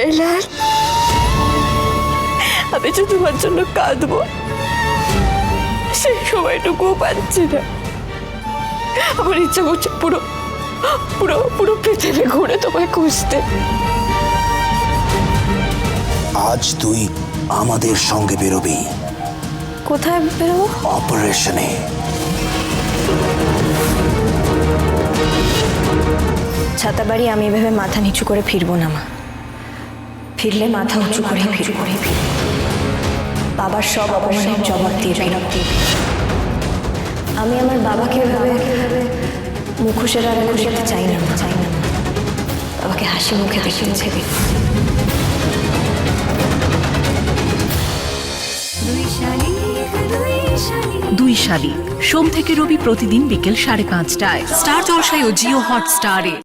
এলান, আমি যে তোমার জন্য কাঁদবো সেই সময়টুকুও পাচ্ছি না। আমার ইচ্ছা করছে পুরো পুরো পুরো পৃথিবী ঘুরে তোমায় খুঁজতে। আজ তুই আমাদের সঙ্গে বেরোবি। কোথায় বেরোবো? অপারেশনে। ছাতাবাড়ি আমি এভাবে মাথা নিচু করে ফিরবো না মা। ফিরলে মাথা উঁচু করে ফিরবো। বাবার সব অপমানের জবাব দিয়ে আমি আমার বাবাকে এভাবে মুখোশের আড়ালে যেতে চাই না। বাবাকে হাসি মুখে দেখতে চাই। দুই শালিক সোম থেকে রবি প্রতিদিন বিকেল 5:30টায় স্টার জলসায় ও জিও হটস্টারে।